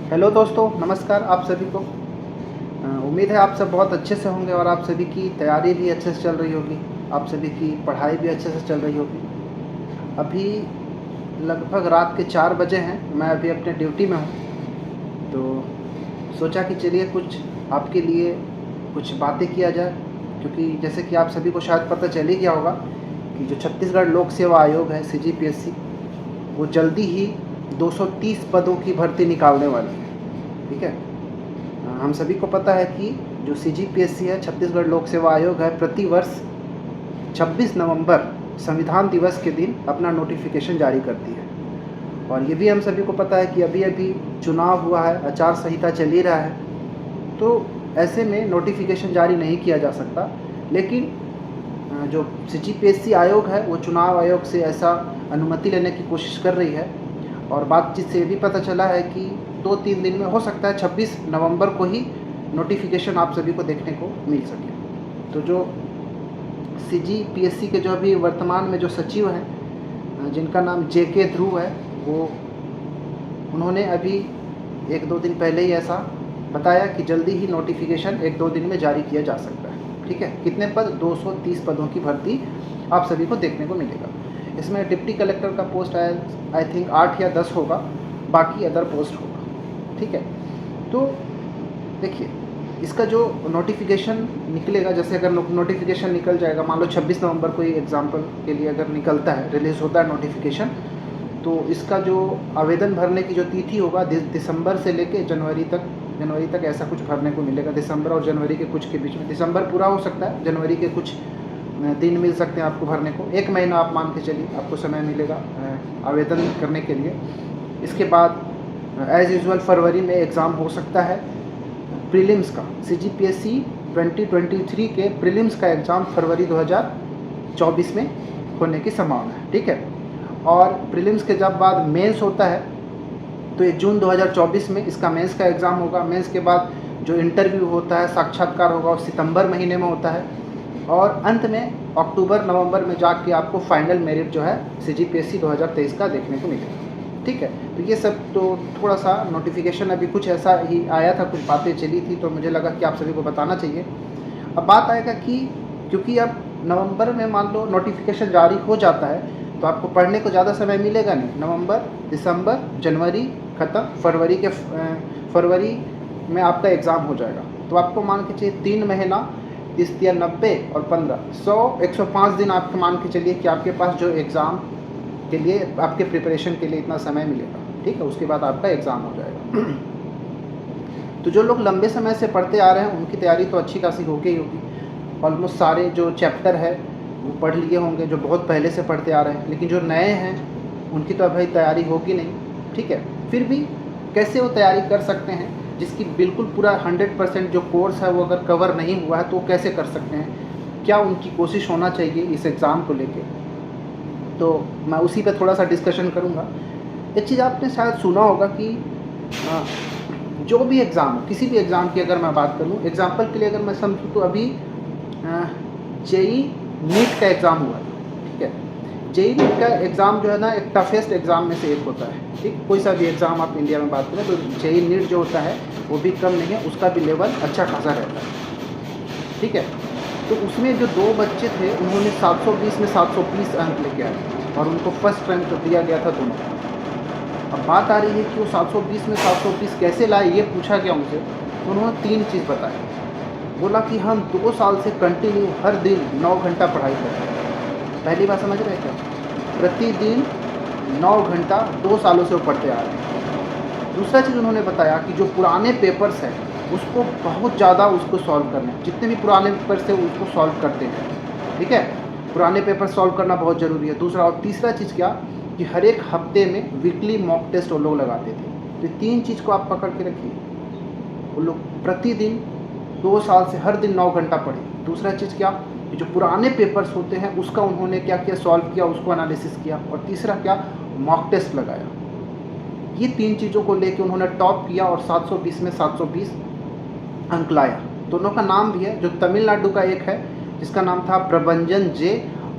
Hello दोस्तों, नमस्कार आप सभी को। उम्मीद है आप सब बहुत अच्छे से होंगे और आप सभी की तैयारी भी अच्छे से चल रही होगी। आप सभी की पढ़ाई भी अच्छे से चल रही होगी। अभी लगभग रात के 4 बजे हैं, मैं अभी अपने ड्यूटी में हूँ। तो सोचा कि चलिए कुछ आपके लिए कुछ बातें किया जाए, क्योंकि जैसे कि आप सभी को शायद पता चल ही गया होगा कि जो छत्तीसगढ़ लोक सेवा आयोग है CGPSC, वो जल्दी ही 230 पदों की भर्ती निकालने वाली है। ठीक है। हम सभी को पता है कि जो CGPSC है, छत्तीसगढ़ लोक सेवा आयोग है, प्रतिवर्ष 26 नवंबर संविधान दिवस के दिन अपना नोटिफिकेशन जारी करती है। और ये भी हम सभी को पता है कि अभी अभी चुनाव हुआ है, आचार संहिता चल ही रहा है, तो ऐसे में नोटिफिकेशन जारी नहीं किया जा सकता। लेकिन जो CGPSC आयोग है वो चुनाव आयोग से ऐसा अनुमति लेने की कोशिश कर रही है। और बातचीत से ये भी पता चला है कि 2-3 दिन में हो सकता है 26 नवंबर को ही नोटिफिकेशन आप सभी को देखने को मिल सके। तो जो CGPSC के जो अभी वर्तमान में जो सचिव हैं, जिनका नाम JK ध्रुव है, वो उन्होंने अभी 1-2 दिन पहले ही ऐसा बताया कि जल्दी ही नोटिफिकेशन 1-2 दिन में जारी किया जा सकता है। ठीक है। कितने पद? 230 पदों की भर्ती आप सभी को देखने को मिलेगा। इसमें डिप्टी कलेक्टर का पोस्ट आई थिंक 8 या 10 होगा, बाकी अदर पोस्ट होगा। ठीक है। तो देखिए, इसका जो नोटिफिकेशन निकलेगा, जैसे अगर नोटिफिकेशन निकल जाएगा, मान लो 26 नवंबर को ही एग्जाम्पल के लिए अगर निकलता है, रिलीज़ होता है नोटिफिकेशन, तो इसका जो आवेदन भरने की जो तिथि होगा दिसंबर से लेके जनवरी तक ऐसा कुछ भरने को मिलेगा। दिसंबर और जनवरी के कुछ के बीच में, दिसंबर पूरा हो सकता है, जनवरी के कुछ दिन मिल सकते हैं आपको भरने को। 1 महीना आप मान के चलिए आपको समय मिलेगा आवेदन करने के लिए। इसके बाद एज़ यूजुअल फरवरी में एग्ज़ाम हो सकता है प्रीलिम्स का। CGPSC 2023 के प्रीलिम्स का एग्ज़ाम फरवरी 2024 में होने की संभावना है। ठीक है। और प्रीलिम्स के जब बाद मेंस होता है, तो ये जून 2024 में इसका मेंस का एग्ज़ाम होगा। मेंस के बाद जो इंटरव्यू होता है, साक्षात्कार होगा, वो सितंबर महीने में होता है। और अंत में अक्टूबर नवंबर में जाके आपको फाइनल मेरिट जो है CGPSC 2023 का देखने को मिलेगा। ठीक है। तो ये सब तो थोड़ा सा नोटिफिकेशन अभी कुछ ऐसा ही आया था, कुछ बातें चली थी, तो मुझे लगा कि आप सभी को बताना चाहिए। अब बात आएगा कि क्योंकि अब नवंबर में मान लो नोटिफिकेशन जारी हो जाता है, तो आपको पढ़ने को ज़्यादा समय मिलेगा नहीं। नवंबर, दिसंबर, जनवरी ख़त्म, फरवरी में आपका एग्ज़ाम हो जाएगा। तो आपको मान के चलिए 3 महीना, 30 या 90 और 15, 100, 105 दिन आपके मान के चलिए कि आपके पास जो एग्ज़ाम के लिए, आपके प्रिपरेशन के लिए इतना समय मिलेगा। ठीक है। उसके बाद आपका एग्ज़ाम हो जाएगा। तो जो लोग लंबे समय से पढ़ते आ रहे हैं, उनकी तैयारी तो अच्छी खासी हो गई होगी। ऑलमोस्ट सारे जो चैप्टर है वो पढ़ लिए होंगे, जो बहुत पहले से पढ़ते आ रहे हैं। लेकिन जो नए हैं उनकी तो अभी तैयारी होगी नहीं। ठीक है। फिर भी कैसे वो तैयारी कर सकते हैं, जिसकी बिल्कुल पूरा 100% जो कोर्स है वो अगर कवर नहीं हुआ है, तो वो कैसे कर सकते हैं, क्या उनकी कोशिश होना चाहिए इस एग्ज़ाम को लेके, तो मैं उसी पे थोड़ा सा डिस्कशन करूँगा। एक चीज़ आपने शायद सुना होगा कि जो भी एग्ज़ाम, किसी भी एग्ज़ाम की अगर मैं बात करूँ, एग्जाम्पल के लिए अगर मैं समझूँ, तो अभी JEE नीट का एग्ज़ाम हुआ है। ठीक है। JEE नीट का एग्ज़ाम जो है ना, एक टफेस्ट एग्ज़ाम में से एक होता है। ठीक, कोई सा भी एग्ज़ाम आप इंडिया में बात करें, तो JEE नीट जो होता है वो भी कम नहीं है, उसका भी लेवल अच्छा खासा रहता है। ठीक है। तो उसमें जो 2 बच्चे थे, उन्होंने 720 में 720 अंक लेके आए और उनको फर्स्ट रैंक जो दिया गया था दोनों को। अब बात आ रही है कि वो 720 में 720 कैसे लाए, ये पूछा गया उनसे, तो उन्होंने 3 चीज़ बताई। बोला कि हम 2 साल से कंटिन्यू हर दिन 9 घंटा पढ़ाई कर रहे हैं। पहली बात समझ रहे हैं क्या? प्रतिदिन 9 घंटा 2 सालों से वो पढ़ते आ रहे हैं। दूसरा चीज़ उन्होंने बताया कि जो पुराने पेपर्स हैं उसको बहुत ज़्यादा उसको सॉल्व करना है, जितने भी पुराने पेपर्स थे उसको सॉल्व करते हैं। ठीक है। पुराने पेपर सॉल्व करना बहुत ज़रूरी है। दूसरा और तीसरा चीज़ क्या, कि हर एक हफ्ते में वीकली मॉक टेस्ट वो लोग लगाते थे। तो 3 चीज़ को आप पकड़ के रखिए। वो लोग प्रतिदिन 2 साल से हर दिन 9 घंटा पढ़े। दूसरा चीज़ क्या, जो पुराने पेपर्स होते हैं उसका उन्होंने क्या किया, सॉल्व किया, उसको एनालिसिस किया। और तीसरा क्या, मॉक टेस्ट लगाया। ये 3 चीज़ों को लेके उन्होंने टॉप किया और 720 में 720 अंक लाया। दोनों का नाम भी है, जो तमिलनाडु का एक है जिसका नाम था प्रभंजन जे,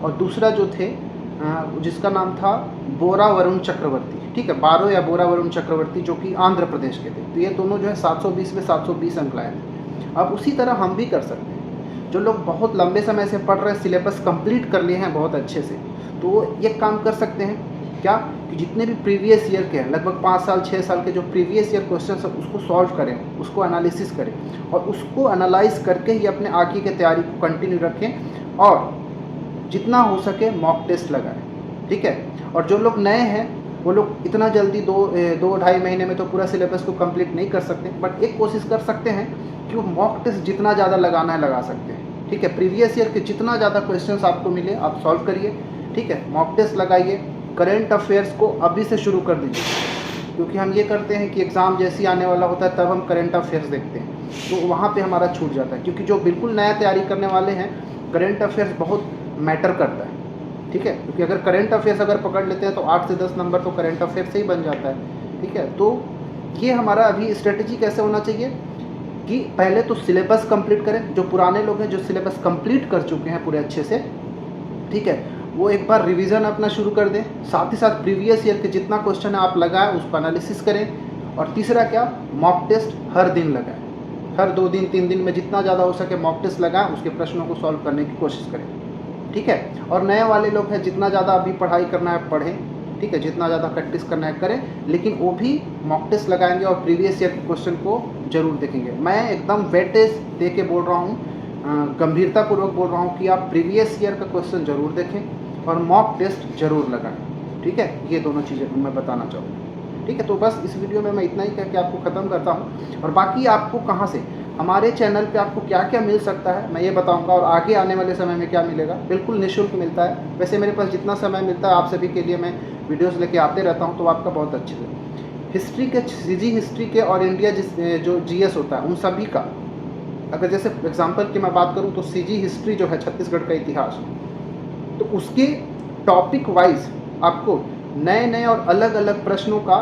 और दूसरा जो थे जिसका नाम था बोरा वरुण चक्रवर्ती। ठीक है, बारो या बोरा वरुण चक्रवर्ती जो कि आंध्र प्रदेश के थे। तो ये दोनों जो है 720 में 720 अंक लाए थे। अब उसी तरह हम भी कर सकते हैं। जो लोग बहुत लंबे समय से पढ़ रहे हैं, सिलेबस कंप्लीट कर लिए हैं बहुत अच्छे से, तो ये काम कर सकते हैं क्या कि जितने भी प्रीवियस ईयर के हैं, लगभग 5 साल 6 साल के जो प्रीवियस ईयर क्वेश्चन है उसको सॉल्व करें, उसको एनालिसिस करें और उसको एनालाइज करके ही अपने आगे की तैयारी को कंटिन्यू रखें और जितना हो सके मॉक टेस्ट लगाएं। ठीक है, और जो लोग नए हैं वो लोग इतना जल्दी 2-2.5 महीने में तो पूरा सिलेबस को कंप्लीट नहीं कर सकते, बट एक कोशिश कर सकते हैं कि वो मॉक टेस्ट जितना ज़्यादा लगाना है लगा सकते हैं। ठीक है, प्रीवियस ईयर के जितना ज़्यादा क्वेश्चंस आपको मिले आप सॉल्व करिए। ठीक है, मॉक टेस्ट लगाइए। करेंट अफेयर्स को अभी से शुरू कर दीजिए, क्योंकि हम ये करते हैं कि एग्ज़ाम जैसे ही आने वाला होता है तब हम करेंट अफेयर्स देखते हैं, तो वहाँ पे हमारा छूट जाता है। क्योंकि जो बिल्कुल नया तैयारी करने वाले हैं, करेंट अफेयर्स बहुत मैटर करता है। ठीक है, क्योंकि अगर करेंट अफेयर्स अगर पकड़ लेते हैं तो 8 से 10 नंबर तो करेंट अफेयर्स से ही बन जाता है। ठीक है, तो ये हमारा अभी स्ट्रेटजी कैसे होना चाहिए कि पहले तो सिलेबस कंप्लीट करें। जो पुराने लोग हैं जो सिलेबस कंप्लीट कर चुके हैं पूरे अच्छे से, ठीक है, वो एक बार रिवीजन अपना शुरू कर दें। साथ ही साथ प्रीवियस ईयर के जितना क्वेश्चन है आप लगाएं, उसको एनालिसिस करें। और तीसरा क्या, मॉक टेस्ट हर दिन लगाएं। हर 2 दिन 3 दिन में जितना ज़्यादा हो सके मॉक टेस्ट लगाएं, उसके प्रश्नों को सॉल्व करने की कोशिश करें। ठीक है, और नए वाले लोग हैं जितना ज़्यादा अभी पढ़ाई करना है पढ़ें। ठीक है, जितना ज़्यादा प्रैक्टिस करना है करें, लेकिन वो भी मॉक टेस्ट लगाएंगे और प्रीवियस ईयर के क्वेश्चन को जरूर देखेंगे। मैं एकदम वेटेज दे के बोल रहा हूँ, गंभीरतापूर्वक बोल रहा हूँ कि आप प्रीवियस ईयर का क्वेश्चन जरूर देखें और मॉक टेस्ट जरूर लगाएं। ठीक है, ये दोनों चीज़ें मैं बताना चाहूँगा। ठीक है, तो बस इस वीडियो में मैं इतना ही कह के आपको ख़त्म करता हूँ। और बाकी आपको कहाँ से, हमारे चैनल पे आपको क्या क्या मिल सकता है मैं ये बताऊंगा, और आगे आने वाले समय में क्या मिलेगा। बिल्कुल निःशुल्क मिलता है। वैसे मेरे पास जितना समय मिलता है आप सभी के लिए मैं वीडियोस लेके आते रहता हूँ, तो आपका बहुत अच्छे से हिस्ट्री के, सीजी हिस्ट्री के और इंडिया जो जीएस होता है उन सभी का, अगर जैसे एग्जाम्पल की मैं बात करूँ तो सीजी हिस्ट्री जो है छत्तीसगढ़ का इतिहास, तो उसके टॉपिक वाइज आपको नए नए और अलग अलग प्रश्नों का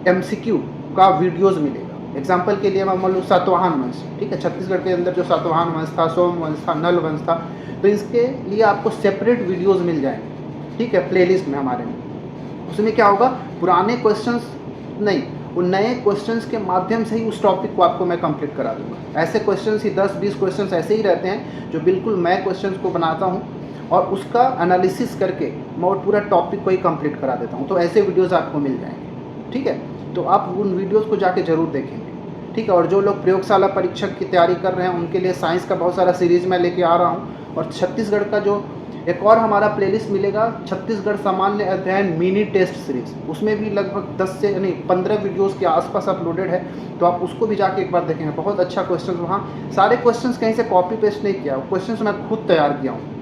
MCQ का वीडियोज़ मिलेगा। एग्जाम्पल के लिए मैं मान लूँ सातवाहन वंश, ठीक है, छत्तीसगढ़ के अंदर जो सातवाहन वंश था, सोम वंश था, नल वंश था, तो इसके लिए आपको सेपरेट वीडियोस मिल जाएंगे। ठीक है, प्लेलिस्ट में हमारे में। उसमें क्या होगा, पुराने क्वेश्चंस नहीं, वो नए क्वेश्चंस के माध्यम से ही उस टॉपिक को आपको मैं कंप्लीट करा दूंगा। ऐसे क्वेश्चंस ही 10-20 क्वेश्चंस ऐसे ही रहते हैं जो बिल्कुल मैं क्वेश्चंस को बनाता हूँ और उसका एनालिसिस करके मैं और पूरा टॉपिक को ही कंप्लीट करा देता हूँ। तो ऐसे वीडियोज़ आपको मिल जाएंगे। ठीक है, तो आप उन वीडियोज़ को जाके ज़रूर देखेंगे। ठीक है, और जो लोग प्रयोगशाला परीक्षक की तैयारी कर रहे हैं उनके लिए साइंस का बहुत सारा सीरीज़ मैं लेके आ रहा हूँ। और छत्तीसगढ़ का जो एक और हमारा प्लेलिस्ट मिलेगा, छत्तीसगढ़ सामान्य अध्ययन मिनी टेस्ट सीरीज़, उसमें भी लगभग 10 से नहीं 15 वीडियोस के आसपास अपलोडेड है, तो आप उसको भी जाके एक बार देखेंगे। बहुत अच्छा क्वेश्चन, वहाँ सारे क्वेश्चंस कहीं से कॉपी पेस्ट नहीं किया, क्वेश्चंस मैं खुद तैयार किया हूँ।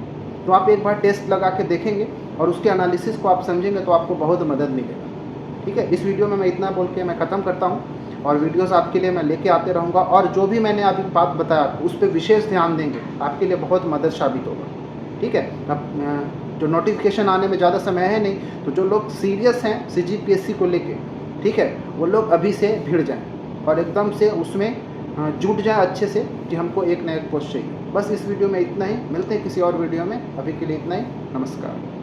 तो आप एक बार टेस्ट लगा के देखेंगे और उसके एनालिसिस को आप समझेंगे तो आपको बहुत मदद मिलेगा। ठीक है, इस वीडियो में मैं इतना बोल के मैं ख़त्म करता हूँ, और वीडियोस आपके लिए मैं लेके आते रहूँगा। और जो भी मैंने अभी बात बताया उस पर विशेष ध्यान देंगे, आपके लिए बहुत मदद साबित होगा। ठीक है, अब जो नोटिफिकेशन आने में ज़्यादा समय है नहीं, तो जो लोग सीरियस हैं CGPSC को लेके, ठीक है, वो लोग अभी से भिड़ जाएं और एकदम से उसमें जुट जाएं अच्छे से कि हमको एक नया पोस्ट चाहिए। बस इस वीडियो में इतना ही, मिलते हैं किसी और वीडियो में, अभी के लिए इतना ही, नमस्कार।